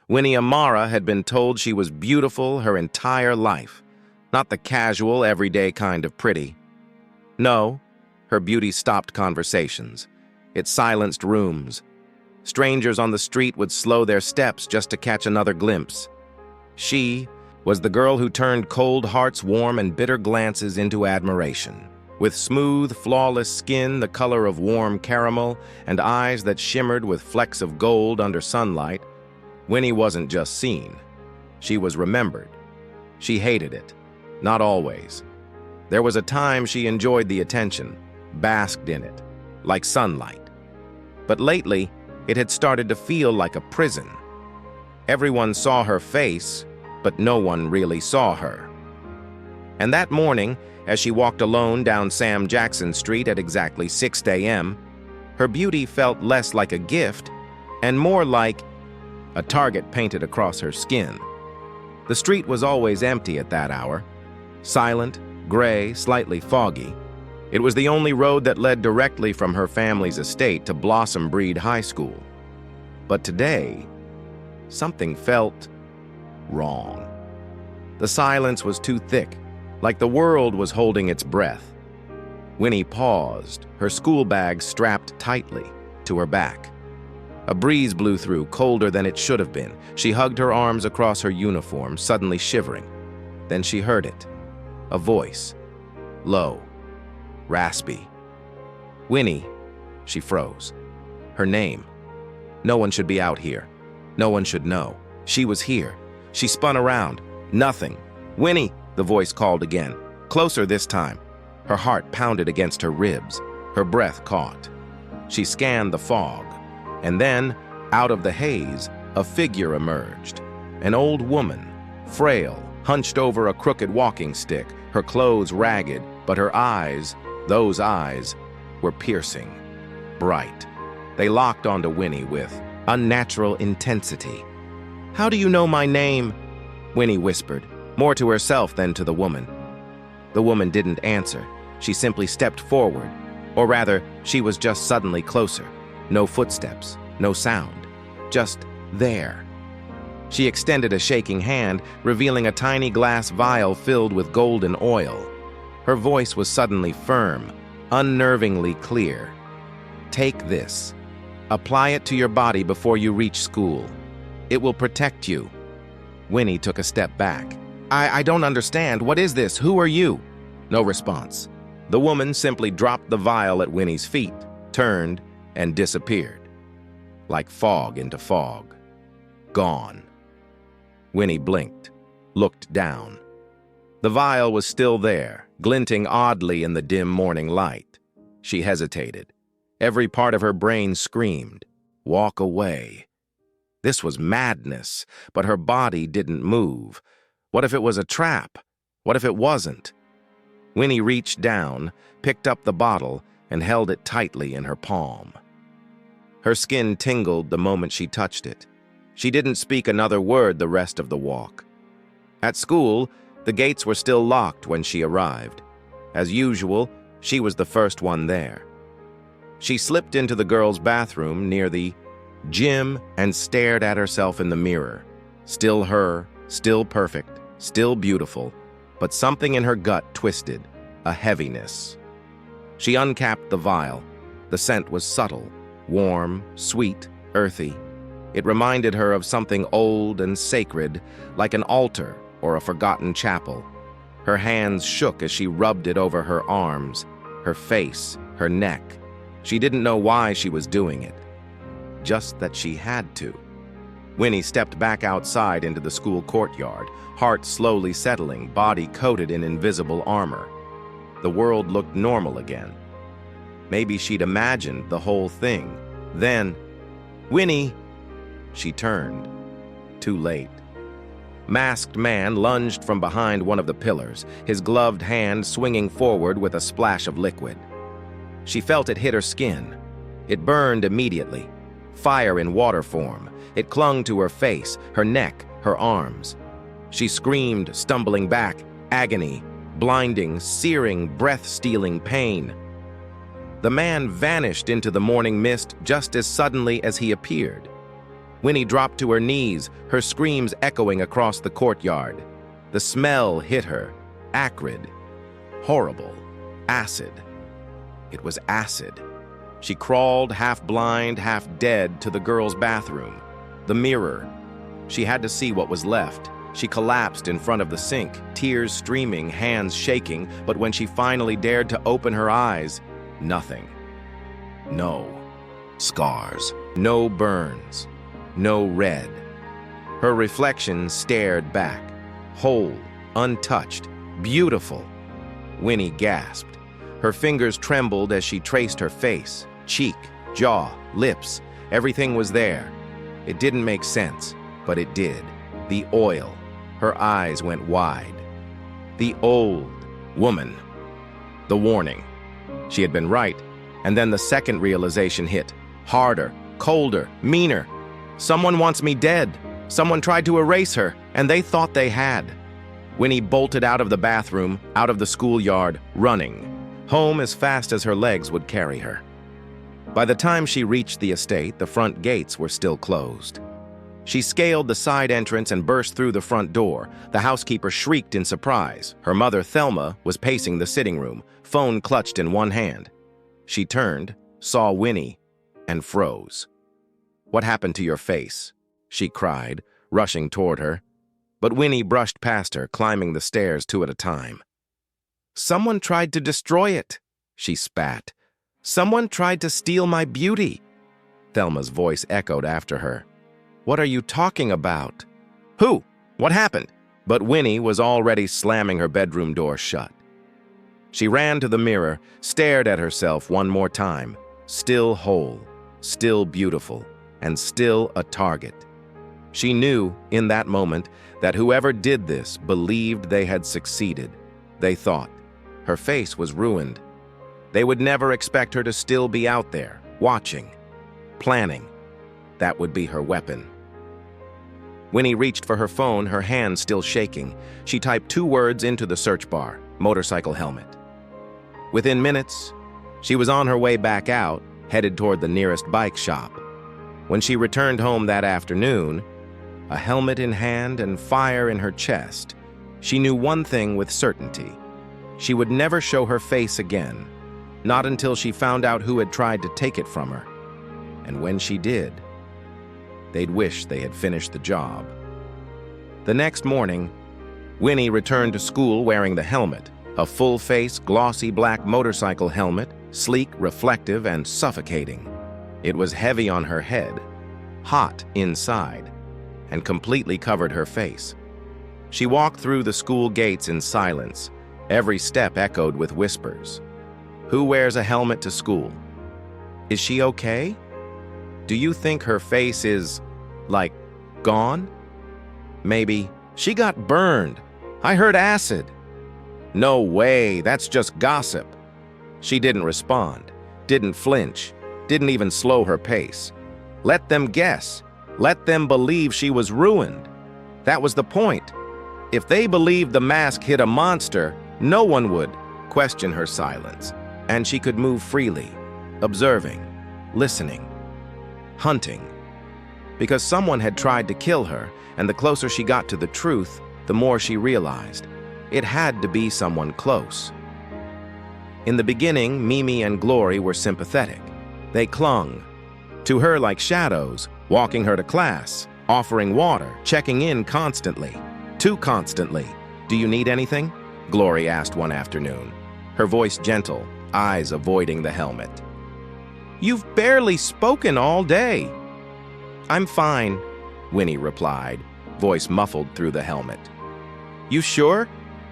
Winnie Amara had been told she was beautiful her entire life, not the casual, everyday kind of pretty. No, her beauty stopped conversations. It silenced rooms. Strangers on the street would slow their steps just to catch another glimpse. She was the girl who turned cold hearts warm and bitter glances into admiration. With smooth, flawless skin the color of warm caramel and eyes that shimmered with flecks of gold under sunlight, Winnie wasn't just seen. She was remembered. She hated it. Not always. There was a time she enjoyed the attention, basked in it, like sunlight. But lately, it had started to feel like a prison. Everyone saw her face, but no one really saw her. And that morning, as she walked alone down Sam Jackson Street at exactly 6 a.m., her beauty felt less like a gift and more like a target painted across her skin. The street was always empty at that hour, silent, gray, slightly foggy. It was the only road that led directly from her family's estate to Blossom Breed High School. But today, something felt wrong. The silence was too thick, like the world was holding its breath. Winnie paused, her school bag strapped tightly to her back. A breeze blew through, colder than it should have been. She hugged her arms across her uniform, suddenly shivering. Then she heard it. A voice. Low. Raspy. Winnie. She froze. Her name. No one should be out here. No one should know. She was here. She spun around. Nothing. Winnie, the voice called again. Closer this time. Her heart pounded against her ribs. Her breath caught. She scanned the fog. And then, out of the haze, a figure emerged. An old woman, frail, hunched over a crooked walking stick, her clothes ragged, but her eyes, those eyes, were piercing, bright. They locked onto Winnie with unnatural intensity. "How do you know my name?" Winnie whispered, more to herself than to the woman. The woman didn't answer. She simply stepped forward, or rather, she was just suddenly closer. No footsteps, no sound, just there. She extended a shaking hand, revealing a tiny glass vial filled with golden oil. Her voice was suddenly firm, unnervingly clear. "Take this. Apply it to your body before you reach school. It will protect you." Winnie took a step back. I don't understand. What is this? Who are you?" No response. The woman simply dropped the vial at Winnie's feet, turned, and disappeared. Like fog into fog. Gone. Winnie blinked, looked down. The vial was still there, glinting oddly in the dim morning light. She hesitated. Every part of her brain screamed, "Walk away." This was madness, but her body didn't move. What if it was a trap? What if it wasn't? Winnie reached down, picked up the bottle, and held it tightly in her palm. Her skin tingled the moment she touched it. She didn't speak another word the rest of the walk. At school, the gates were still locked when she arrived. As usual, she was the first one there. She slipped into the girls' bathroom near the gym and stared at herself in the mirror. Still her, still perfect, still beautiful, but something in her gut twisted, a heaviness. She uncapped the vial. The scent was subtle, warm, sweet, earthy. It reminded her of something old and sacred, like an altar or a forgotten chapel. Her hands shook as she rubbed it over her arms, her face, her neck. She didn't know why she was doing it, just that she had to. Winnie stepped back outside into the school courtyard, heart slowly settling, body coated in invisible armor. The world looked normal again. Maybe she'd imagined the whole thing. Then, "Winnie!" She turned. Too late. Masked man lunged from behind one of the pillars, his gloved hand swinging forward with a splash of liquid. She felt it hit her skin. It burned immediately. Fire in water form. It clung to her face, her neck, her arms. She screamed, stumbling back, agony, blinding, searing, breath-stealing pain. The man vanished into the morning mist just as suddenly as he appeared. Winnie dropped to her knees, her screams echoing across the courtyard. The smell hit her, acrid, horrible, acid. It was acid. She crawled, half blind, half dead, to the girl's bathroom. The mirror. She had to see what was left. She collapsed in front of the sink, tears streaming, hands shaking, but when she finally dared to open her eyes, nothing. No scars, no burns, no red. Her reflection stared back, whole, untouched, beautiful. Winnie gasped. Her fingers trembled as she traced her face, cheek, jaw, lips. Everything was there. It didn't make sense, but it did. The oil. Her eyes went wide. The old woman. The warning. She had been right, and then the second realization hit. Harder, colder, meaner. Someone wants me dead. Someone tried to erase her, and they thought they had. Winnie bolted out of the bathroom, out of the schoolyard, running. Home as fast as her legs would carry her. By the time she reached the estate, the front gates were still closed. She scaled the side entrance and burst through the front door. The housekeeper shrieked in surprise. Her mother, Thelma, was pacing the sitting room, phone clutched in one hand. She turned, saw Winnie, and froze. "What happened to your face?" she cried, rushing toward her. But Winnie brushed past her, climbing the stairs 2 at a time. "Someone tried to destroy it," she spat. "Someone tried to steal my beauty." Thelma's voice echoed after her. "What are you talking about?" "Who? What happened?" But Winnie was already slamming her bedroom door shut. She ran to the mirror, stared at herself one more time. Still whole, still beautiful, and still a target. She knew, in that moment, that whoever did this believed they had succeeded. They thought. Her face was ruined. They would never expect her to still be out there, watching, planning. That would be her weapon. Winnie reached for her phone, her hand still shaking. She typed 2 words into the search bar: motorcycle helmet. Within minutes, she was on her way back out, headed toward the nearest bike shop. When she returned home that afternoon, a helmet in hand and fire in her chest, she knew one thing with certainty. She would never show her face again, not until she found out who had tried to take it from her. And when she did, they'd wish they had finished the job. The next morning, Winnie returned to school wearing the helmet, a full-face, glossy black motorcycle helmet, sleek, reflective, and suffocating. It was heavy on her head, hot inside, and completely covered her face. She walked through the school gates in silence. Every step echoed with whispers. Who wears a helmet to school? Is she okay? Do you think her face is, like, gone? Maybe. She got burned. I heard acid. No way, that's just gossip. She didn't respond, didn't flinch, didn't even slow her pace. Let them guess. Let them believe she was ruined. That was the point. If they believed the mask hit a monster, no one would question her silence, and she could move freely, observing, listening, hunting. Because someone had tried to kill her, and the closer she got to the truth, the more she realized. It had to be someone close. In the beginning, Mimi and Glory were sympathetic. They clung to her like shadows, walking her to class, offering water, checking in constantly. Too constantly. "Do you need anything?" Glory asked one afternoon, her voice gentle, eyes avoiding the helmet. "You've barely spoken all day." "I'm fine," Winnie replied, voice muffled through the helmet. "You sure?"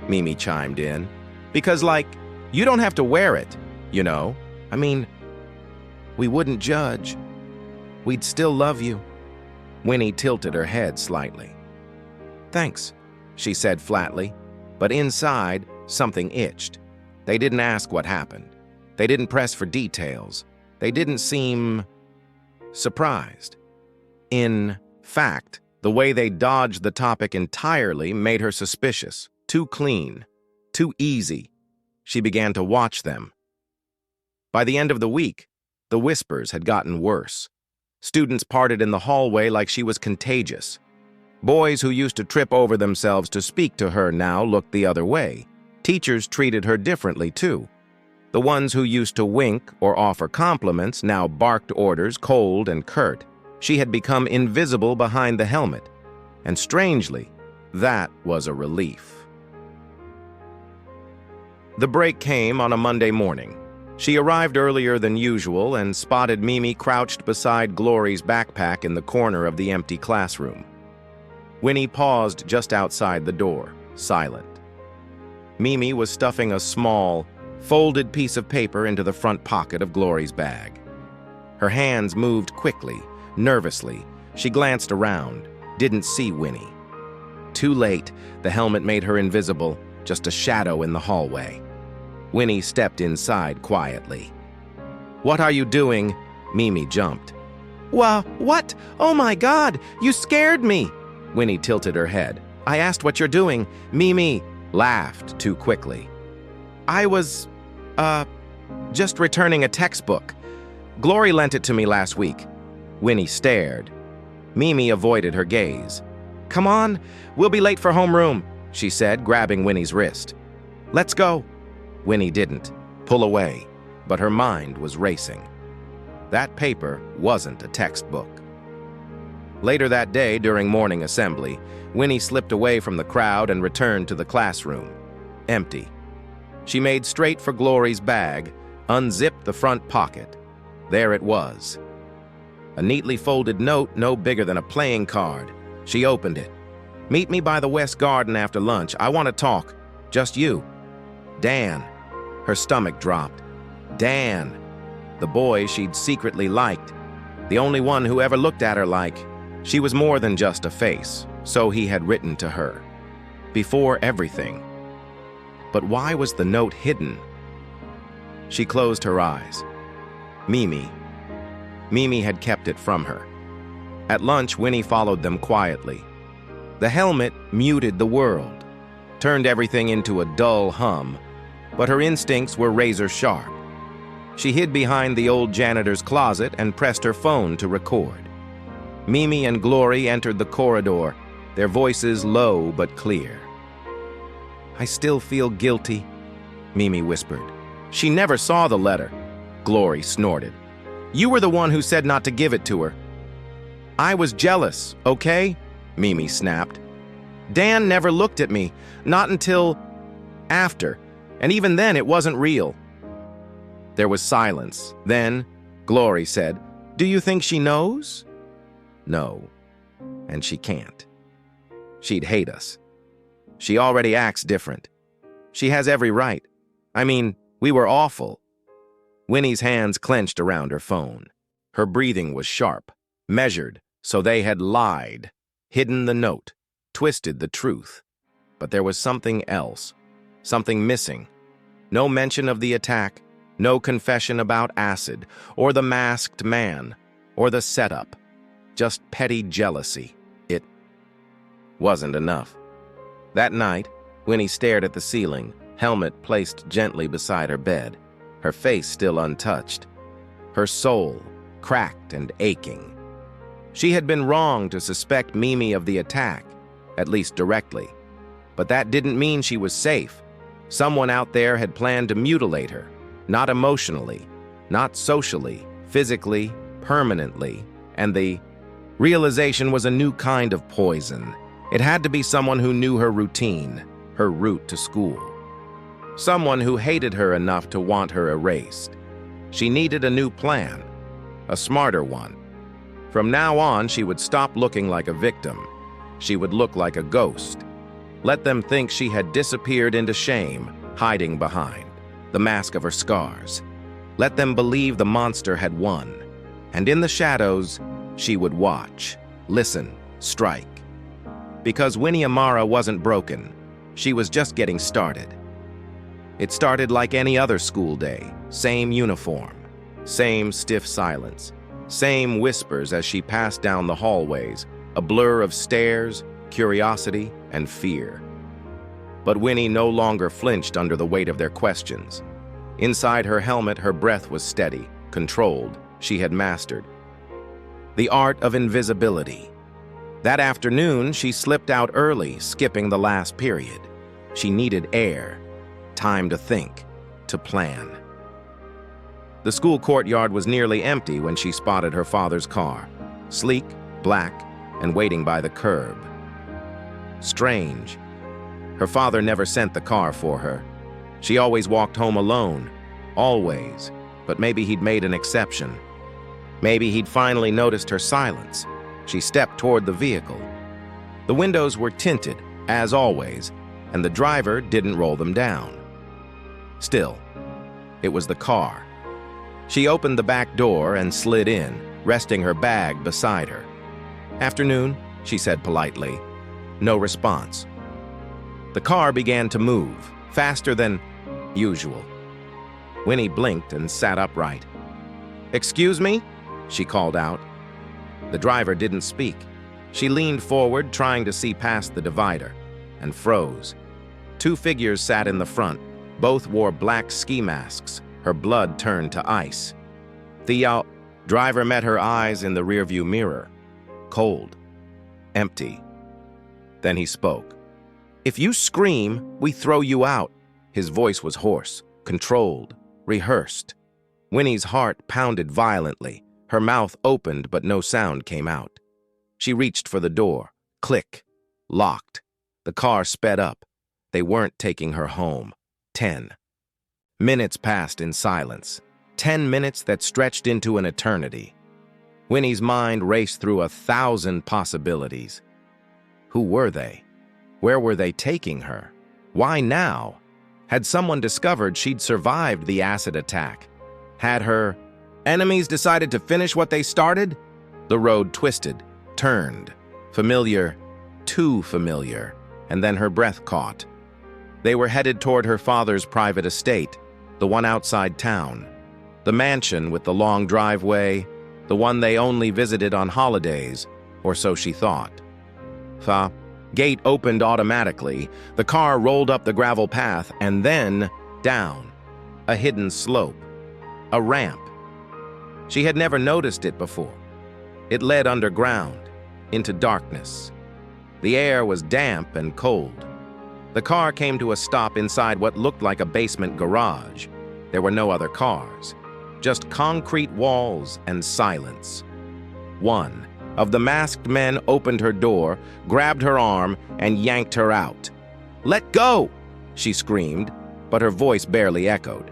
Mimi chimed in. "Because, like, you don't have to wear it, you know? I mean, we wouldn't judge. We'd still love you." Winnie tilted her head slightly. "Thanks," she said flatly, but inside, something itched. They didn't ask what happened. They didn't press for details. They didn't seem surprised. In fact, the way they dodged the topic entirely made her suspicious. Too clean, too easy. She began to watch them. By the end of the week, the whispers had gotten worse. Students parted in the hallway like she was contagious. Boys who used to trip over themselves to speak to her now looked the other way. Teachers treated her differently, too. The ones who used to wink or offer compliments now barked orders, cold and curt. She had become invisible behind the helmet. And strangely, that was a relief. The break came on a Monday morning. She arrived earlier than usual and spotted Mimi crouched beside Glory's backpack in the corner of the empty classroom. Winnie paused just outside the door, silent. Mimi was stuffing a small, folded piece of paper into the front pocket of Glory's bag. Her hands moved quickly, nervously. She glanced around, didn't see Winnie. Too late, the helmet made her invisible, just a shadow in the hallway. Winnie stepped inside quietly. "What are you doing?" Mimi jumped. What? Oh my God, you scared me!" Winnie tilted her head. "I asked what you're doing." Mimi laughed too quickly. "I was, just returning a textbook. Glory lent it to me last week." Winnie stared. Mimi avoided her gaze. "Come on, we'll be late for homeroom," she said, grabbing Winnie's wrist. "Let's go." Winnie didn't pull away, but her mind was racing. That paper wasn't a textbook. Later that day, during morning assembly, Winnie slipped away from the crowd and returned to the classroom. Empty. She made straight for Glory's bag, unzipped the front pocket. There it was. A neatly folded note no bigger than a playing card. She opened it. "Meet me by the West Garden after lunch. I want to talk. Just you. Dan." Her stomach dropped. Dan. The boy she'd secretly liked. The only one who ever looked at her like. She was more than just a face, so he had written to her. Before everything. But why was the note hidden? She closed her eyes. Mimi. Mimi had kept it from her. At lunch, Winnie followed them quietly. The helmet muted the world, turned everything into a dull hum, but her instincts were razor sharp. She hid behind the old janitor's closet and pressed her phone to record. Mimi and Glory entered the corridor, their voices low but clear. "I still feel guilty," Mimi whispered. "She never saw the letter," Glory snorted. "You were the one who said not to give it to her." "I was jealous, okay?" Mimi snapped. "Dan never looked at me, not until after, and even then it wasn't real." There was silence. Then, Glory said, "Do you think she knows?" "No, and she can't. She'd hate us. She already acts different. She has every right. I mean, we were awful." Winnie's hands clenched around her phone. Her breathing was sharp, measured, so they had lied, hidden the note, twisted the truth. But there was something else, something missing. No mention of the attack, no confession about acid, or the masked man, or the setup. Just petty jealousy. It wasn't enough. That night, Winnie stared at the ceiling, helmet placed gently beside her bed, her face still untouched, her soul cracked and aching. She had been wrong to suspect Mimi of the attack, at least directly. But that didn't mean she was safe. Someone out there had planned to mutilate her, not emotionally, not socially, physically, permanently, and the realization was a new kind of poison. It had to be someone who knew her routine, her route to school. Someone who hated her enough to want her erased. She needed a new plan, a smarter one. From now on, she would stop looking like a victim. She would look like a ghost. Let them think she had disappeared into shame, hiding behind the mask of her scars. Let them believe the monster had won. And in the shadows, she would watch, listen, strike. Because Winnie Amara wasn't broken. She was just getting started. It started like any other school day. Same uniform, same stiff silence, same whispers as she passed down the hallways, a blur of stares, curiosity, and fear. But Winnie no longer flinched under the weight of their questions. Inside her helmet, her breath was steady, controlled. She had mastered. The art of invisibility. That afternoon, she slipped out early, skipping the last period. She needed air, time to think, to plan. The school courtyard was nearly empty when she spotted her father's car, sleek, black, and waiting by the curb. Strange. Her father never sent the car for her. She always walked home alone, always, but maybe he'd made an exception. Maybe he'd finally noticed her silence. She stepped toward the vehicle. The windows were tinted, as always, and the driver didn't roll them down. Still, it was the car. She opened the back door and slid in, resting her bag beside her. "Afternoon," she said politely. No response. The car began to move, faster than usual. Winnie blinked and sat upright. "Excuse me?" she called out. The driver didn't speak. She leaned forward, trying to see past the divider, and froze. Two figures sat in the front. Both wore black ski masks. Her blood turned to ice. The driver met her eyes in the rearview mirror. Cold. Empty. Then he spoke. "If you scream, we throw you out." His voice was hoarse, controlled, rehearsed. Winnie's heart pounded violently. Her mouth opened, but no sound came out. She reached for the door. Click. Locked. The car sped up. They weren't taking her home. 10. Minutes passed in silence. 10 minutes that stretched into an eternity. Winnie's mind raced through 1,000 possibilities. Who were they? Where were they taking her? Why now? Had someone discovered she'd survived the acid attack? Had her enemies decided to finish what they started? The road twisted, turned. Familiar, too familiar, and then her breath caught. They were headed toward her father's private estate, the one outside town. The mansion with the long driveway, the one they only visited on holidays, or so she thought. The gate opened automatically. The car rolled up the gravel path and then down. A hidden slope. A ramp. She had never noticed it before. It led underground, into darkness. The air was damp and cold. The car came to a stop inside what looked like a basement garage. There were no other cars, just concrete walls and silence. One of the masked men opened her door, grabbed her arm, and yanked her out. "Let go!" she screamed, but her voice barely echoed.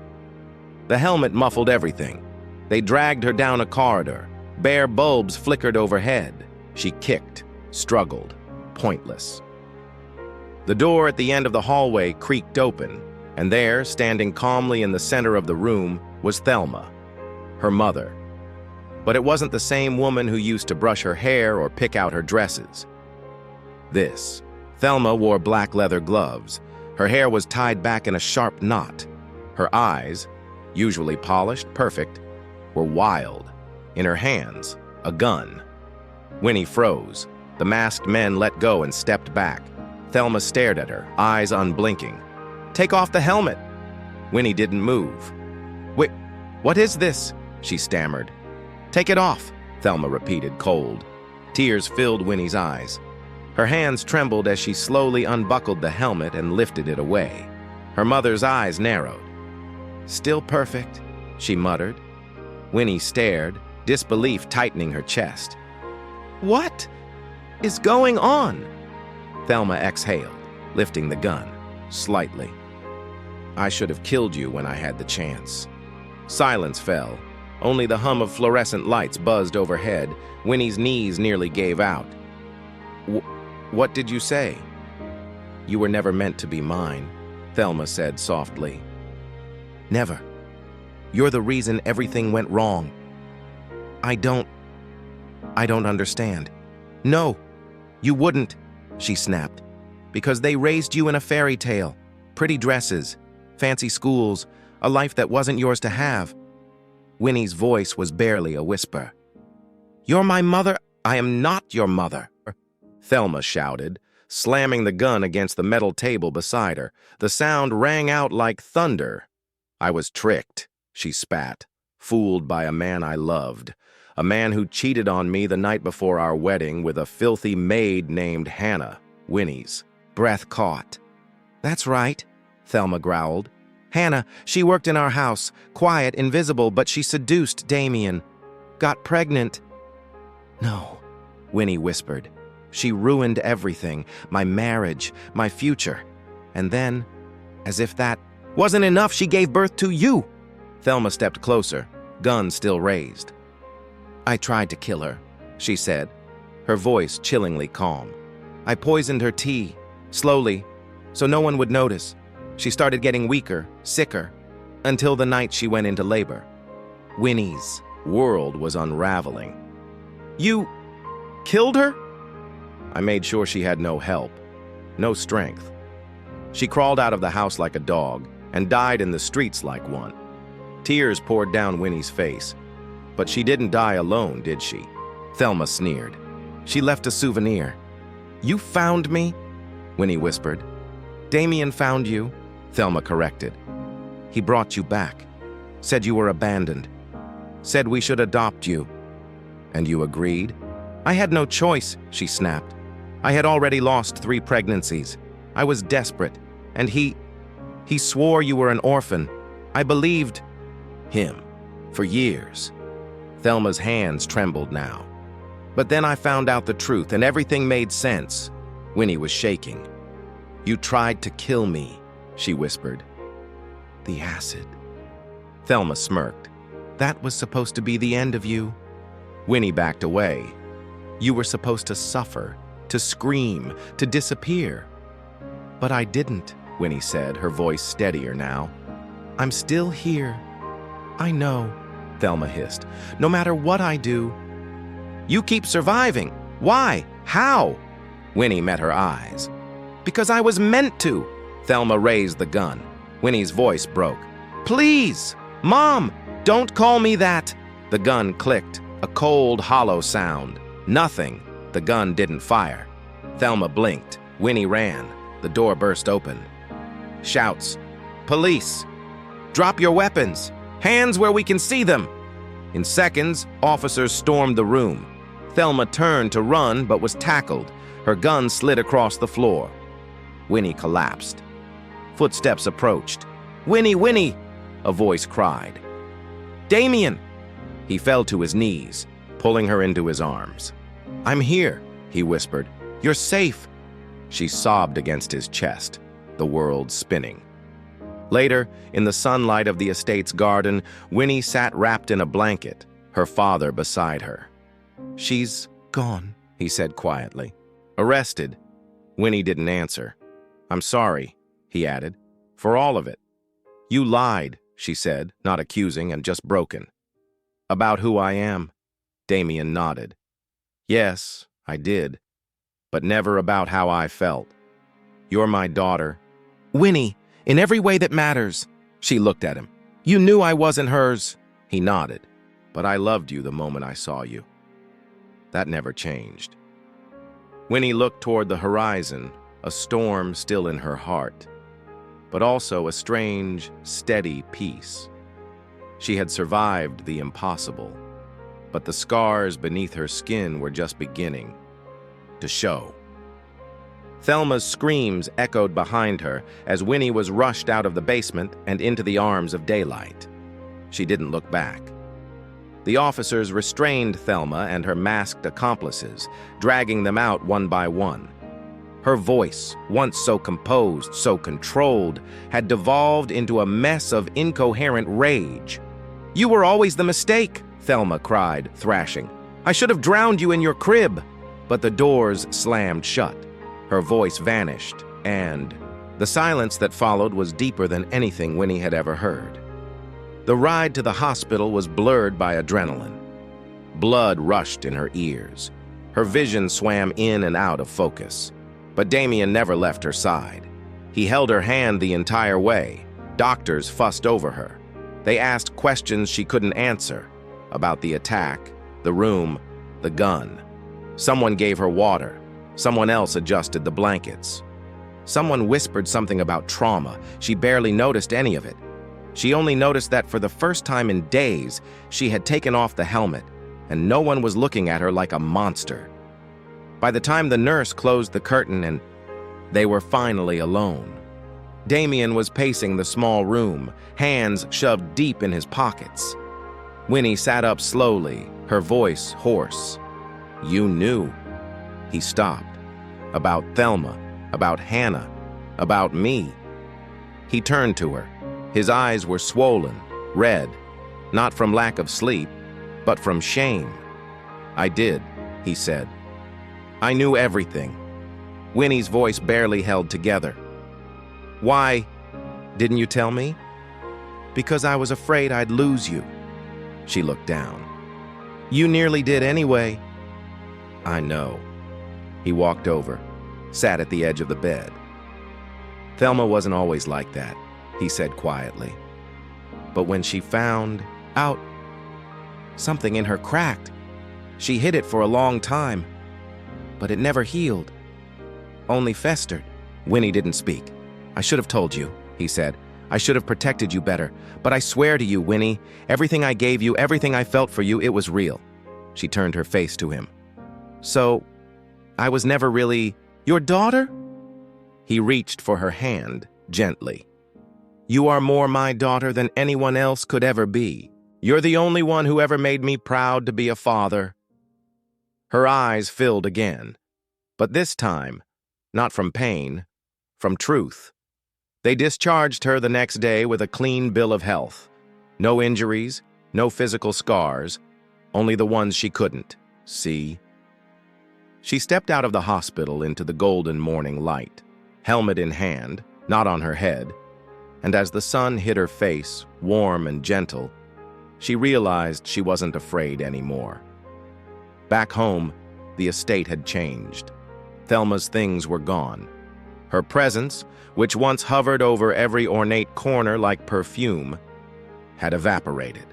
The helmet muffled everything. They dragged her down a corridor. Bare bulbs flickered overhead. She kicked, struggled, pointless. The door at the end of the hallway creaked open, and there, standing calmly in the center of the room, was Thelma, her mother. But it wasn't the same woman who used to brush her hair or pick out her dresses. Thelma wore black leather gloves. Her hair was tied back in a sharp knot. Her eyes, usually polished, perfect, were wild. In her hands, a gun. Winnie froze. The masked men let go and stepped back. Thelma stared at her, eyes unblinking. "Take off the helmet!" Winnie didn't move. "Wait, what is this?" she stammered. "Take it off," Thelma repeated, cold. Tears filled Winnie's eyes. Her hands trembled as she slowly unbuckled the helmet and lifted it away. Her mother's eyes narrowed. "Still perfect," she muttered. Winnie stared, disbelief tightening her chest. "What is going on?" Thelma exhaled, lifting the gun, slightly. "I should have killed you when I had the chance." Silence fell. Only the hum of fluorescent lights buzzed overhead. Winnie's knees nearly gave out. What did you say?" "You were never meant to be mine," Thelma said softly. "Never. You're the reason everything went wrong." I don't understand." "No, you wouldn't," she snapped, "because they raised you in a fairy tale. Pretty dresses, fancy schools, a life that wasn't yours to have." Winnie's voice was barely a whisper. "You're my mother." "I am not your mother," Thelma shouted, slamming the gun against the metal table beside her. The sound rang out like thunder. "I was tricked," she spat, "fooled by a man I loved. A man who cheated on me the night before our wedding with a filthy maid named Hannah, Winnie's breath caught. That's right, Thelma growled. Hannah, she worked in our house, quiet, invisible, but she seduced Damien. Got pregnant. No, Winnie whispered. She ruined everything, my marriage, my future. And then, as if that wasn't enough, she gave birth to you. Thelma stepped closer, gun still raised. I tried to kill her, she said, her voice chillingly calm. I poisoned her tea, slowly, so no one would notice. She started getting weaker, sicker, until the night she went into labor. Winnie's world was unraveling. You killed her? I made sure she had no help, no strength. She crawled out of the house like a dog and died in the streets like one. Tears poured down Winnie's face. But she didn't die alone, did she? Thelma sneered. She left a souvenir. You found me? Winnie whispered. Damien found you, Thelma corrected. He brought you back, said you were abandoned, said we should adopt you. And you agreed? I had no choice, she snapped. I had already lost 3 pregnancies. I was desperate, and he swore you were an orphan. I believed him for years. Thelma's hands trembled now. But then I found out the truth, and everything made sense. Winnie was shaking. You tried to kill me, she whispered. The acid. Thelma smirked. That was supposed to be the end of you. Winnie backed away. You were supposed to suffer, to scream, to disappear. But I didn't, Winnie said, her voice steadier now. I'm still here. I know, Thelma hissed. No matter what I do. You keep surviving. Why? How? Winnie met her eyes. Because I was meant to. Thelma raised the gun. Winnie's voice broke. Please, Mom, don't call me that. The gun clicked, a cold, hollow sound. Nothing. The gun didn't fire. Thelma blinked. Winnie ran. The door burst open. Shouts. Police! Drop your weapons! Hands where we can see them! In seconds, officers stormed the room. Thelma turned to run, but was tackled. Her gun slid across the floor. Winnie collapsed. Footsteps approached. Winnie, Winnie! A voice cried. Damien! He fell to his knees, pulling her into his arms. I'm here, he whispered. You're safe. She sobbed against his chest, the world spinning. Later, in the sunlight of the estate's garden, Winnie sat wrapped in a blanket, her father beside her. She's gone, he said quietly. Arrested. Winnie didn't answer. I'm sorry, he added, for all of it. You lied, she said, not accusing and just broken. About who I am. Damien nodded. Yes, I did, but never about how I felt. You're my daughter. Winnie, in every way that matters. She looked at him. You knew I wasn't hers. He nodded. But I loved you the moment I saw you. That never changed. Winnie looked toward the horizon, a storm still in her heart, but also a strange, steady peace. She had survived the impossible, but the scars beneath her skin were just beginning to show. Thelma's screams echoed behind her as Winnie was rushed out of the basement and into the arms of daylight. She didn't look back. The officers restrained Thelma and her masked accomplices, dragging them out one by one. Her voice, once so composed, so controlled, had devolved into a mess of incoherent rage. You were always the mistake, Thelma cried, thrashing. I should have drowned you in your crib. But the doors slammed shut. Her voice vanished, and the silence that followed was deeper than anything Winnie had ever heard. The ride to the hospital was blurred by adrenaline. Blood rushed in her ears. Her vision swam in and out of focus. But Damien never left her side. He held her hand the entire way. Doctors fussed over her. They asked questions she couldn't answer about the attack, the room, the gun. Someone gave her water. Someone else adjusted the blankets. Someone whispered something about trauma. She barely noticed any of it. She only noticed that for the first time in days, she had taken off the helmet, and no one was looking at her like a monster. By the time the nurse closed the curtain and they were finally alone, Damien was pacing the small room, hands shoved deep in his pockets. Winnie sat up slowly, her voice hoarse. "You knew." He stopped. "About Thelma, about Hannah, about me." He turned to her. His eyes were swollen, red, not from lack of sleep, but from shame. "I did," he said. "I knew everything." Winnie's voice barely held together. "Why didn't you tell me?" "Because I was afraid I'd lose you." She looked down. "You nearly did anyway." "I know." He walked over, sat at the edge of the bed. "Thelma wasn't always like that," he said quietly. "But when she found out, something in her cracked. She hid it for a long time, but it never healed, only festered." Winnie didn't speak. "I should have told you," he said. "I should have protected you better. But I swear to you, Winnie, everything I gave you, everything I felt for you, it was real." She turned her face to him. "So, I was never really your daughter?" He reached for her hand, gently. "You are more my daughter than anyone else could ever be. You're the only one who ever made me proud to be a father." Her eyes filled again, but this time, not from pain, from truth. They discharged her the next day with a clean bill of health. No injuries, no physical scars, only the ones she couldn't see. She stepped out of the hospital into the golden morning light, helmet in hand, not on her head, and as the sun hit her face, warm and gentle, she realized she wasn't afraid anymore. Back home, the estate had changed. Thelma's things were gone. Her presence, which once hovered over every ornate corner like perfume, had evaporated.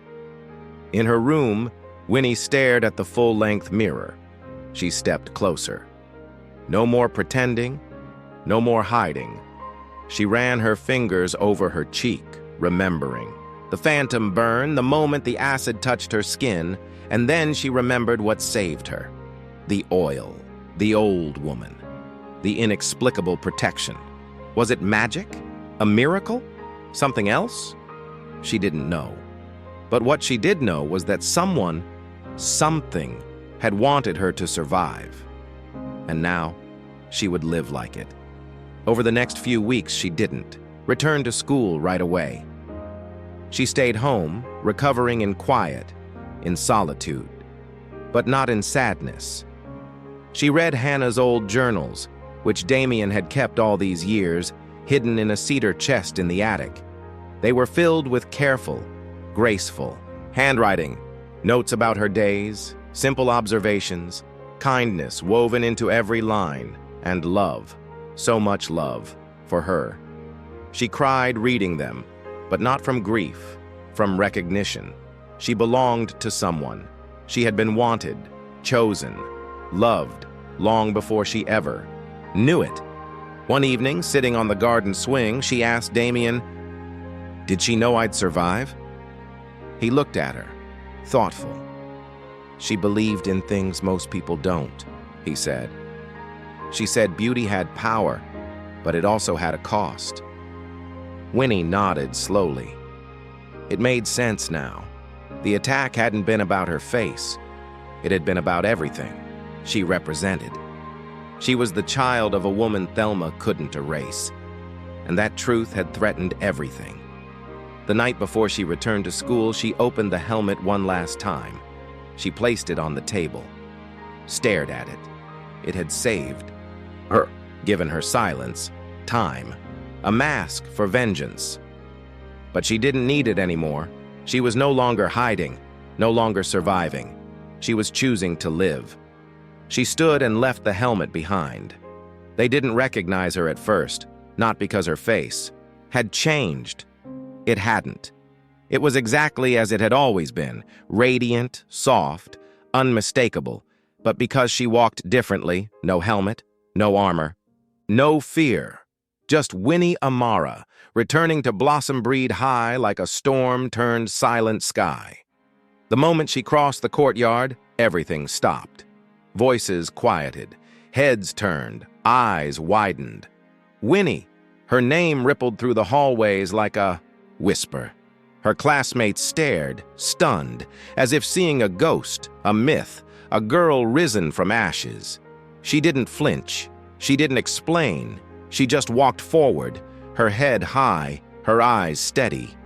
In her room, Winnie stared at the full-length mirror. She stepped closer. No more pretending, no more hiding. She ran her fingers over her cheek, remembering. The phantom burn, the moment the acid touched her skin, and then she remembered what saved her. The oil, the old woman, the inexplicable protection. Was it magic? A miracle? Something else? She didn't know. But what she did know was that someone, something, had wanted her to survive. And now, she would live like it. Over the next few weeks, she didn't. Returned to school right away. She stayed home, recovering in quiet, in solitude, but not in sadness. She read Hannah's old journals, which Damien had kept all these years, hidden in a cedar chest in the attic. They were filled with careful, graceful handwriting, notes about her days, simple observations, kindness woven into every line, and love, so much love, for her. She cried reading them, but not from grief, from recognition. She belonged to someone. She had been wanted, chosen, loved, long before she ever knew it. One evening, sitting on the garden swing, she asked Damien, "Did she know I'd survive?" He looked at her, thoughtful. "She believed in things most people don't," he said. She said beauty had power, but it also had a cost. Winnie nodded slowly. It made sense now. The attack hadn't been about her face. It had been about everything she represented. She was the child of a woman Thelma couldn't erase, and that truth had threatened everything. The night before she returned to school, she opened the helmet one last time. She placed it on the table, stared at it. It had saved her, given her silence, time, a mask for vengeance. But she didn't need it anymore. She was no longer hiding, no longer surviving. She was choosing to live. She stood and left the helmet behind. They didn't recognize her at first, not because her face had changed. It hadn't. It was exactly as it had always been, radiant, soft, unmistakable. But because she walked differently, no helmet, no armor, no fear, just Winnie Amara, returning to Blossom Breed High like a storm-turned silent sky. The moment she crossed the courtyard, Everything stopped. Voices quieted, heads turned, eyes widened. Winnie! Her name rippled through the hallways like a whisper. Her classmates stared, stunned, as if seeing a ghost, a myth, a girl risen from ashes. She didn't flinch. She didn't explain. She just walked forward, her head high, her eyes steady.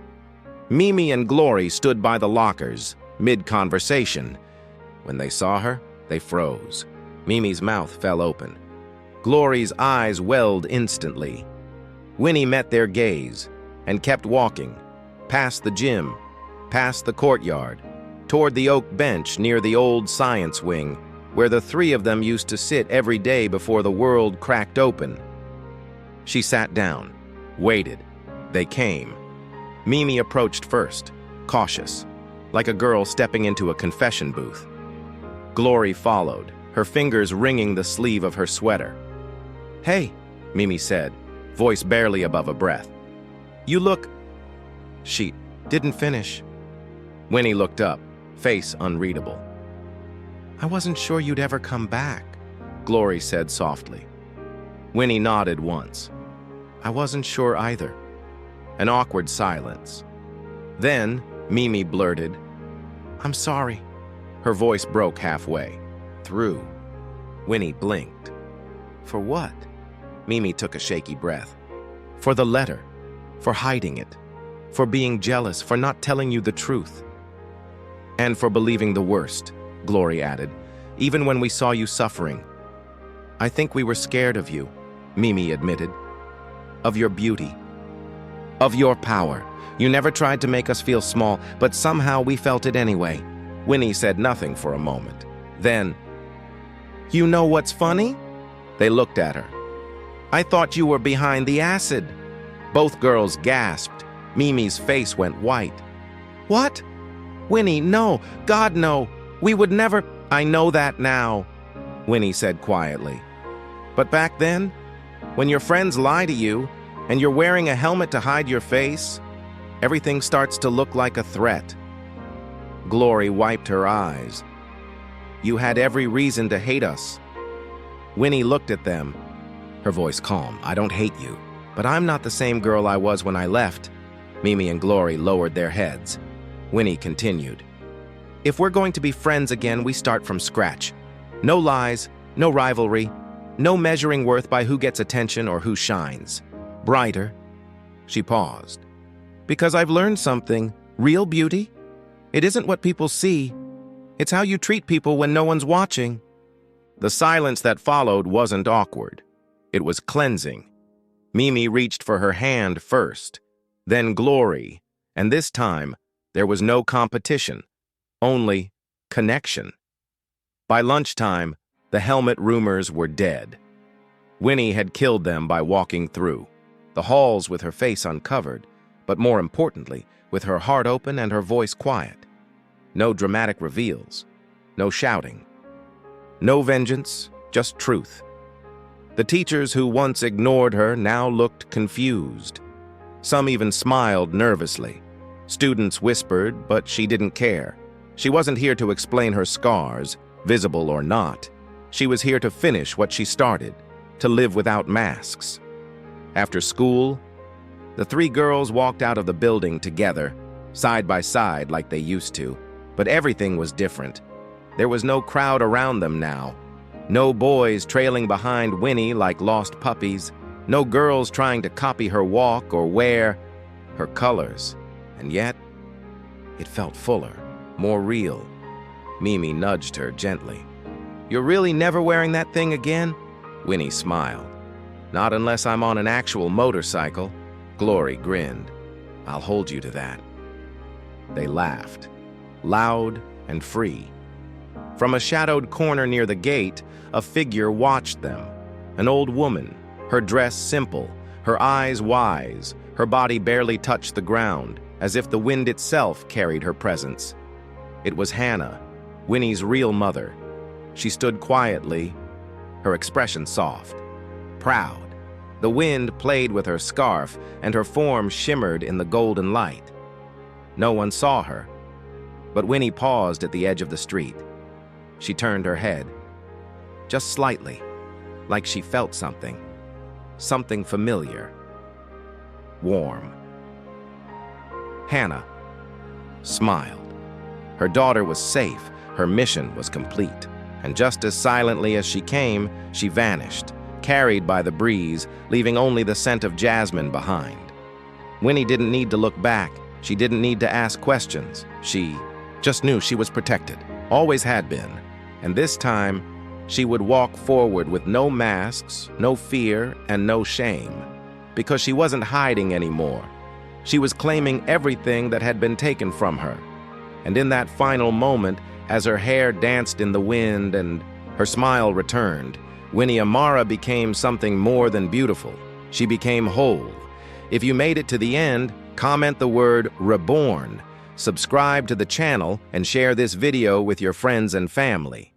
Mimi and Glory stood by the lockers, mid-conversation. When they saw her, they froze. Mimi's mouth fell open. Glory's eyes welled instantly. Winnie met their gaze and kept walking, past the gym, past the courtyard, toward the oak bench near the old science wing, where the three of them used to sit every day before the world cracked open. She sat down, waited. They came. Mimi approached first, cautious, like a girl stepping into a confession booth. Glory followed, her fingers wringing the sleeve of her sweater. "Hey," Mimi said, voice barely above a breath. "You look—" She didn't finish. Winnie looked up, face unreadable. "I wasn't sure you'd ever come back," Glory said softly. Winnie nodded once. "I wasn't sure either." An awkward silence. Then Mimi blurted, "I'm sorry." Her voice broke halfway, through. Winnie blinked. "For what?" Mimi took a shaky breath. "For the letter. For hiding it. For being jealous. For not telling you the truth. And for believing the worst," Glory added, "even when we saw you suffering. I think we were scared of you," Mimi admitted. "Of your beauty. Of your power. You never tried to make us feel small, but somehow we felt it anyway." Winnie said nothing for a moment. Then, "You know what's funny?" They looked at her. "I thought you were behind the acid." Both girls gasped. Mimi's face went white. "What? Winnie, no. God, no. We would never—" "I know that now," Winnie said quietly. "But back then, when your friends lie to you, and you're wearing a helmet to hide your face, everything starts to look like a threat." Glory wiped her eyes. "You had every reason to hate us." Winnie looked at them, her voice calm. "I don't hate you, but I'm not the same girl I was when I left." Mimi and Glory lowered their heads. Winnie continued, "If we're going to be friends again, we start from scratch. No lies, no rivalry, no measuring worth by who gets attention or who shines. Brighter." She paused. "Because I've learned something. Real beauty? It isn't what people see. It's how you treat people when no one's watching." The silence that followed wasn't awkward. It was cleansing. Mimi reached for her hand first, then Glory, and this time there was no competition, only connection. By lunchtime, the helmet rumors were dead. Winnie had killed them by walking through the halls with her face uncovered, but more importantly, with her heart open and her voice quiet. No dramatic reveals, no shouting. No vengeance, just truth. The teachers who once ignored her now looked confused. Some even smiled nervously. Students whispered, but she didn't care. She wasn't here to explain her scars, visible or not. She was here to finish what she started, to live without masks. After school, the three girls walked out of the building together, side by side like they used to, but everything was different. There was no crowd around them now. No boys trailing behind Winnie like lost puppies. No girls trying to copy her walk or wear her colors. And yet, it felt fuller, more real. Mimi nudged her gently. "You're really never wearing that thing again?" Winnie smiled. "Not unless I'm on an actual motorcycle." Glory grinned. "I'll hold you to that." They laughed, loud and free. From a shadowed corner near the gate, a figure watched them. An old woman, her dress simple, her eyes wise, her body barely touched the ground, as if the wind itself carried her presence. It was Hannah, Winnie's real mother. She stood quietly, her expression soft, proud. The wind played with her scarf, and her form shimmered in the golden light. No one saw her, but Winnie paused at the edge of the street. She turned her head, just slightly, like she felt something. Something familiar. Warm. Hannah smiled. Her daughter was safe, her mission was complete, and just as silently as she came, she vanished, carried by the breeze, leaving only the scent of jasmine behind. Winnie didn't need to look back. She didn't need to ask questions. She just knew she was protected, always had been. And this time, she would walk forward with no masks, no fear, and no shame. Because she wasn't hiding anymore. She was claiming everything that had been taken from her. And in that final moment, as her hair danced in the wind and her smile returned, Winnie Amara became something more than beautiful. She became whole. If you made it to the end, comment the word "Reborn," subscribe to the channel, and share this video with your friends and family.